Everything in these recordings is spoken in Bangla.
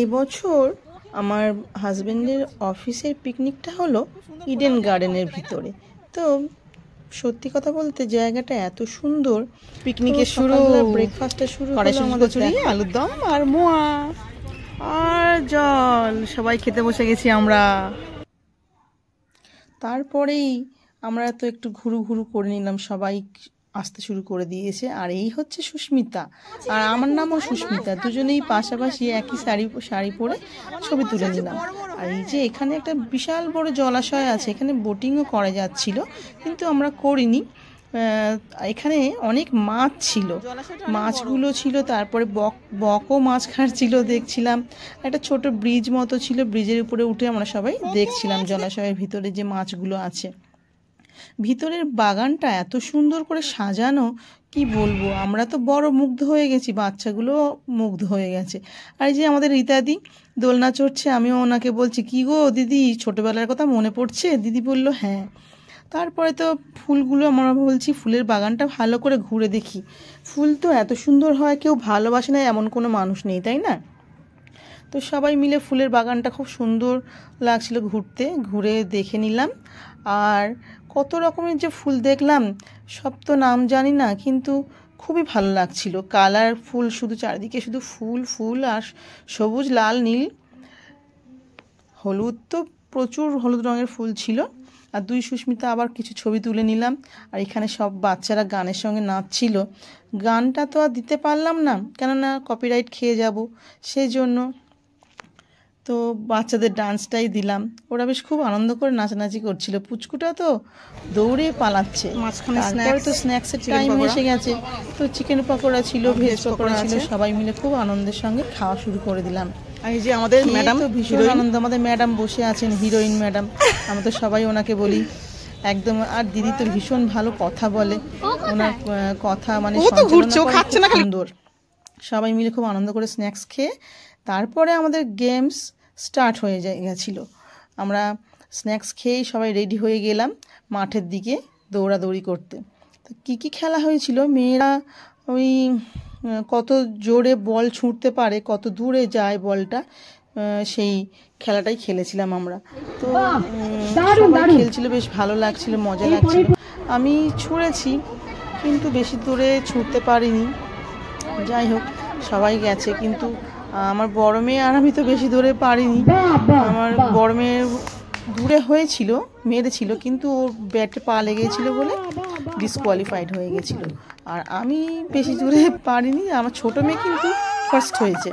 এবছর আমার হাজবেন্ডের অফিসের পিকনিকটা হলো ইডেন গার্ডেনের ভিতরে। তো সত্যি কথা বলতে জায়গাটা এত সুন্দর। পিকনিকের শুরু, ব্রেকফাস্টটা শুরু হলো আমাদের আলুর দম আর মোয়া আর জল, সবাই খেতে বসে গেছি আমরা। তারপরেই আমরা তো একটু ঘুরু ঘুরু করে নিলাম, সবাই আসতে শুরু করে দিয়েছে। আর এই হচ্ছে সুস্মিতা, আর আমার নামও সুস্মিতা। দুজনেই পাশাপাশি একই শাড়ি পরে ছবি তুলে নিলাম। আর এই যে এখানে একটা বিশাল বড় জলাশয় আছে, এখানে বোটিংও করা যাচ্ছিল, কিন্তু আমরা করিনি। এখানে অনেক মাছ ছিল, মাছগুলো ছিল, তারপরে বকও মাছ খাচ্ছিল দেখছিলাম। একটা ছোট ব্রিজ মতো ছিল, ব্রিজের উপরে উঠে আমরা সবাই দেখছিলাম জলাশয়ের ভিতরে যে মাছগুলো আছে। ভিতরের বাগানটা এত সুন্দর করে সাজানো, কি বলবো, আমরা তো বড় মুগ্ধ হয়ে গেছি, বাচ্চাগুলো মুগ্ধ হয়ে গেছে। আর এই যে আমাদের রীতাদি দোলনা চড়ছে, আমিও ওনাকে বলছি, কি গো দিদি, ছোটবেলার কথা মনে পড়ছে? দিদি বলল হ্যাঁ। তারপরে তো ফুলগুলো আমরা বলছি ফুলের বাগানটা ভালো করে ঘুরে দেখি। ফুল তো এত সুন্দর হয়, কেউ ভালোবাসে না এমন কোনো মানুষ নেই, তাই না? তো সবাই মিলে ফুলের বাগানটা খুব সুন্দর লাগছিল, ঘুরে দেখে নিলাম। আর কত রকমের যে ফুল দেখলাম, সব তো নাম জানি না, কিন্তু খুবই ভালো লাগছিল। কালার ফুল, শুধু চারিদিকে শুধু ফুল ফুল, আর সবুজ, লাল, নীল, হলুদ, তো প্রচুর হলুদ রঙের ফুল ছিল। আর দুই সুস্মিতা আবার কিছু ছবি তুলে নিলাম। আর এখানে সব বাচ্চারা গানের সঙ্গে নাচছিল। গানটা তো আর দিতে পারলাম না, কেননা কপিরাইট খেয়ে যাব, সেই জন্য তো বাচ্চাদের ডান্সটাই দিলাম। ওরা বেশ খুব আনন্দ করে নাচানাচি করছিল। পুচকুটা তো দৌড়ে পালাচ্ছে। তারপরে তো স্ন্যাক্সের টাইম এসে গেছে, তো চিকেন পকোড়া ছিল, ভেজ পকোড়া ছিল, সবাই মিলে খুব আনন্দের সঙ্গে খাওয়া শুরু করে দিলাম। এই যে আমাদের ম্যাডাম তো ভীষণ আনন্দ, আমাদের ম্যাডাম বসে আছেন, হিরোইন ম্যাডাম, আমরা তো সবাই ওনাকে বলি একদম। আর দিদি তো ভীষণ ভালো কথা বলে, ওনার কথা মানে সুন্দর। সবাই মিলে খুব আনন্দ করে স্ন্যাক্স খেয়ে তারপরে আমাদের গেমস স্টার্ট হয়ে গেছিলো। আমরা স্ন্যাক্স খেয়েই সবাই রেডি হয়ে গেলাম মাঠের দিকে দৌড়াদৌড়ি করতে। তো কী কী খেলা হয়েছিল, মেয়েরা ওই কত জোরে বল ছুঁড়তে পারে, কত দূরে যায় বলটা, সেই খেলাটাই খেলেছিলাম আমরা। তো সবাই খেলছিল, বেশ ভালো লাগছিল, মজা লাগছিল। আমি ছুঁড়েছি, কিন্তু বেশি দূরে ছুঁড়তে পারিনি। যাই হোক, সবাই গেছে, কিন্তু আমার বড় মেয়ে আর আমি তো বেশি দূরে পারিনি। আমার বড় মেয়ে দূরে হয়েছিল, মেরেছিল, কিন্তু ওর ব্যাটে পা লেগেছিল বলে ডিসকোয়ালিফাইড হয়ে গেছিলো। আর আমি বেশি দূরে পারিনি। আমার ছোটো মেয়ে কিন্তু ফার্স্ট হয়েছে,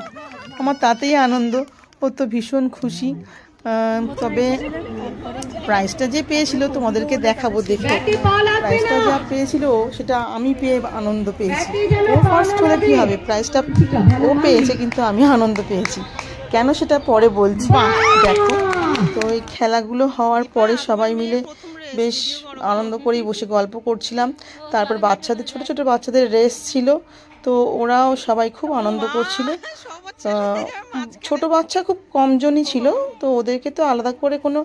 আমার তাতেই আনন্দ, ও তো ভীষণ খুশি। তবে প্রাইজটা যে পেয়েছিল তোমাদেরকে দেখাবো, দেখে প্রাইজটা যা পেয়েছিল সেটা আমি পেয়ে আনন্দ পেয়েছি। ও ফার্স্ট হলে কী হবে, প্রাইজটা ও পেয়েছে, কিন্তু আমি আনন্দ পেয়েছি কেন সেটা পরে বলছি, দেখো। তো এই খেলাগুলো হওয়ার পরে সবাই মিলে বেশ আনন্দ করেই বসে গল্প করছিলাম। তারপর বাচ্চাদের, ছোট ছোট বাচ্চাদের রেস ছিল, তো ওরাও সবাই খুব আনন্দ করছিল। ছোট বাচ্চা খুব কমজনই ছিল, তো ওদেরকে তো আলাদা করে কোনো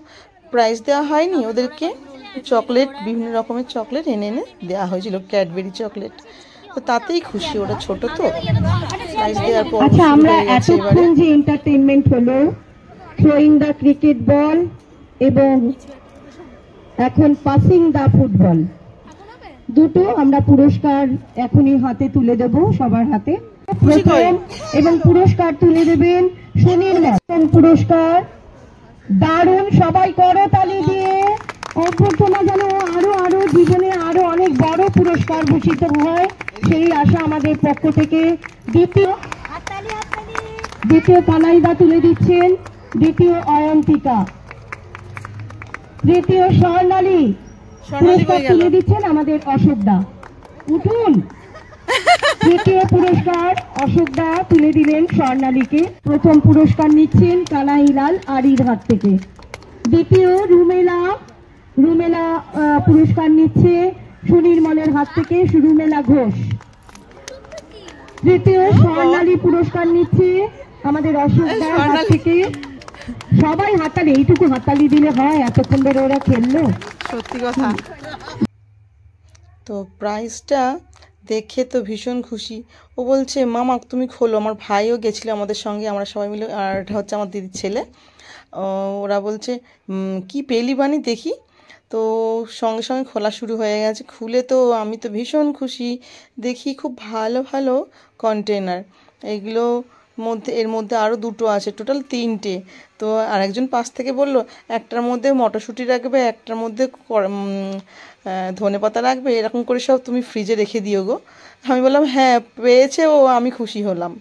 প্রাইজ দেওয়া হয়নি, ওদেরকে চকলেট, বিভিন্ন রকমের চকলেট এনে এনে দেওয়া হয়েছিল, ক্যাডবেরি চকলেট। তো তাতেই খুশি, ওরা ছোট তো। প্রাইজ দেওয়ার পর আমরা এতক্ষণ যে এন্টারটেইনমেন্ট হলো, থ্রোয়িং দ্য ক্রিকেট বল এবং এখন পাসিং দ্য ফুটবল, দুটো আমরা পুরস্কার এখনই হাতে তুলে দেব সবার হাতে। এবং পুরস্কার তুলে দেবেন সুনীল ম্যাম। পুরস্কার দারুণ, সবাই করতালি দিয়ে অভ্যর্থনা যেন আরো আরো জীবনে আরো অনেক বড় পুরস্কার ভূষিত হয়, সেই আশা আমাদের পক্ষ থেকে। দ্বিতীয় কানাইদা তুলে দিচ্ছেন, দ্বিতীয় অয়ন্তিকা, তৃতীয় স্বর্ণালী পুরস্কার তুলে দিচ্ছেন আমাদের অশোকদা। উঠুন, তৃতীয় পুরস্কার অশোকদা তুলে দিলেন স্বর্ণালীকে। প্রথম পুরস্কার নিচ্ছেন কানাইলাল আরির হাত থেকে। দ্বিতীয় রুমেলা পুরস্কার নিচ্ছে সুনির্মলের হাত থেকে, রুমেলা ঘোষ। তৃতীয় স্বর্ণালী পুরস্কার নিচ্ছে আমাদের অশোকদার হাত থেকে। সবাই হাততালি, এইটুকু হাততালি দিলে হয়, এতক্ষণ ধরে ওরা খেললো, সত্যি কথা। তো প্রাইজটা দেখে তো ভীষণ খুশি। ও বলছে মামা তুমি খোলো। আমার ভাইও গেছিলো আমাদের সঙ্গে, আমরা সবাই মিলে, আর এটা হচ্ছে আমার দিদির ছেলে। ওরা বলছে কি পেলি বানি দেখি। তো সঙ্গে সঙ্গে খোলা শুরু হয়ে গেছে। খুলে তো আমি তো ভীষণ খুশি, দেখি খুব ভালো ভালো কন্টেনার। এগুলো এর মধ্যে আরও দুটো আছে, টোটাল 3টে। তো আরেকজন পাশ থেকে বলল একটার মধ্যে মটরশুঁটি রাখবে, একটার মধ্যে ধনেপাতা রাখবে, এরকম করে সব তুমি ফ্রিজে রেখে দিও গো। আমি বললাম হ্যাঁ পেয়েছে ও, আমি খুশি হলাম।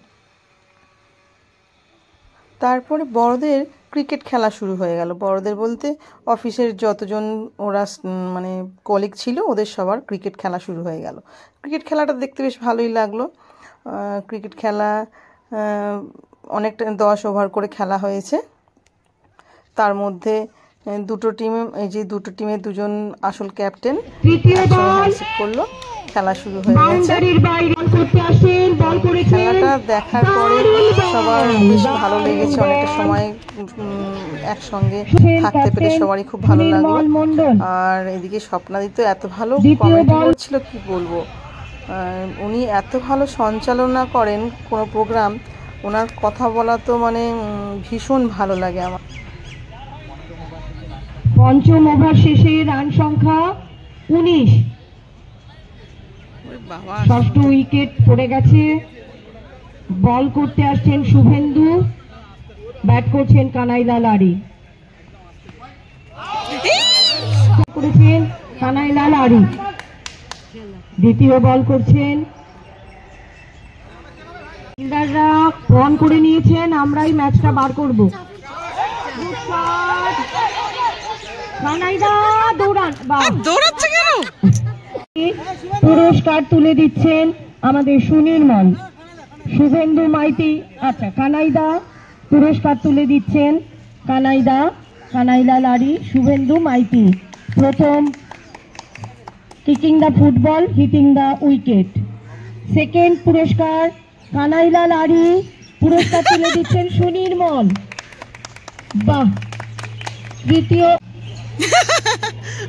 তারপরে বড়দের ক্রিকেট খেলা শুরু হয়ে গেল। বড়দের বলতে অফিসের যতজন ওরা মানে কলিগ ছিল ওদের সবার ক্রিকেট খেলা শুরু হয়ে গেল। ক্রিকেট খেলাটা দেখতে বেশ ভালোই লাগলো। ক্রিকেট খেলা অনেকটা 10 ওভার করে খেলা হয়েছে। তার মধ্যে দুটো টিম, এই যে দুটো টিমের দুজন আসল ক্যাপ্টেন হ্যান্ডশেক করলো, খেলা শুরু হয়ে গেছে। খেলাটা দেখার পরে সবার বেশ ভালো লেগেছে। অনেকটা সময় একসঙ্গে থাকতে পেরে সবারই খুব ভালো লাগলো। আর এদিকে স্বপ্নাদি তো এত ভালো কমেডি করছিল কি বলবো। উনি এত ভালো সঞ্চালনা করেন কোনো প্রোগ্রাম, ওনার কথা বলা তো মানে ভীষণ ভালো লাগে আমার। পঞ্চম ওভার শেষে রান সংখ্যা 19। ষষ্ঠ উইকেট পড়ে গেছে। বল করতে আসছেন শুভেন্দু, ব্যাট করছেন কানাইলাল আরি। করেছেন কানাইলাল আরি, দ্বিতীয় বল করছেন। ফিল্ডাররা অন করে নিয়েছেন, আমরাই ম্যাচটা বার করব। দৌড়াচ্ছে কেন? পুরস্কার তুলে দিচ্ছেন আমাদের সুনির্মল, শুভেন্দু মাইতি। আচ্ছা, কানাইদা পুরস্কার তুলে দিচ্ছেন। কানাইদা, কানাইলাল আরি, শুভেন্দু মাইতি। প্রথম kicking the football, hitting the wicket. Second পুরস্কার কানাইলাল আরি, পুরস্কার তুলে দিচ্ছেন সুনির্মল। বাহ।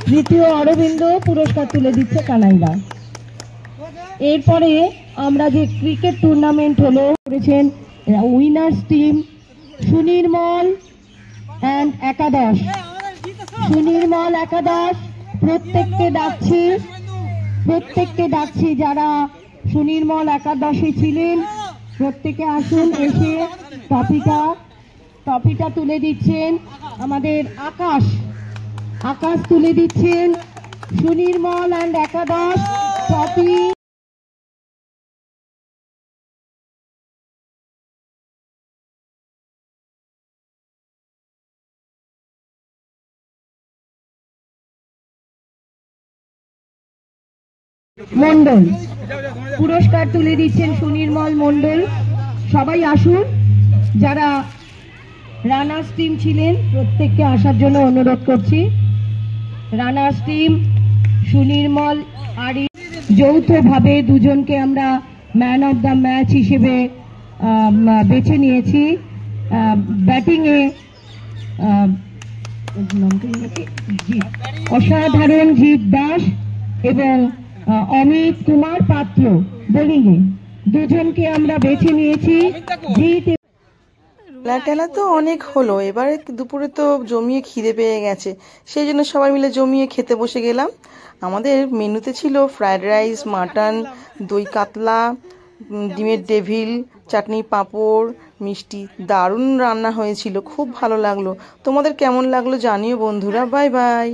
তৃতীয় অরবিন্দ, পুরস্কার তুলে দিচ্ছে কানাইলা। এরপরে আমরা যে ক্রিকেট টুর্নামেন্ট হলো করেছেন উইনার্স টিম সুনির্মল অ্যান্ড একাদশ। সুনির্মল একাদশ প্রত্যেককে ডাকছি যারা সুনির্মল একাদশে ছিলেন প্রত্যেকে আসুন, এসে ট্রফিটা তুলে দিচ্ছেন। আমাদের আকাশ তুলে দিচ্ছেন সুনির্মল অ্যান্ড একাদশ ট্রফি। মন্ডল পুরস্কার তুলে দিচ্ছেন সুনির্মল মন্ডল। সবাই আসুন, যারা রানার্স টিম ছিলেন প্রত্যেককে আসার জন্য অনুরোধ করছি। রানার্স টিম সুনির্মল আরি, যৌথভাবে দুজনকে আমরা ম্যান অফ দ্য ম্যাচ হিসেবে বেছে নিয়েছি। ব্যাটিংয়ে অসাধারণ জিৎ দাস এবং অমিত কুমার পাত্র। বোলিংয়ে দুজনকে আমরা বেছে নিয়েছি। জিৎ টেলা তো অনেক হলো, এবারে দুপুরে তো জমিয়ে খিদে পেয়ে গেছে, সেই জন্য সবাই মিলে জমিয়ে খেতে বসে গেলাম। আমাদের মেনুতে ছিল ফ্রায়েড রাইস, মাটন, দই কাতলা, ডিমের ডেভিল, চাটনি, পাঁপড়, মিষ্টি। দারুণ রান্না হয়েছিল, খুব ভালো লাগলো। তোমাদের কেমন লাগলো জানিও বন্ধুরা। Bye bye.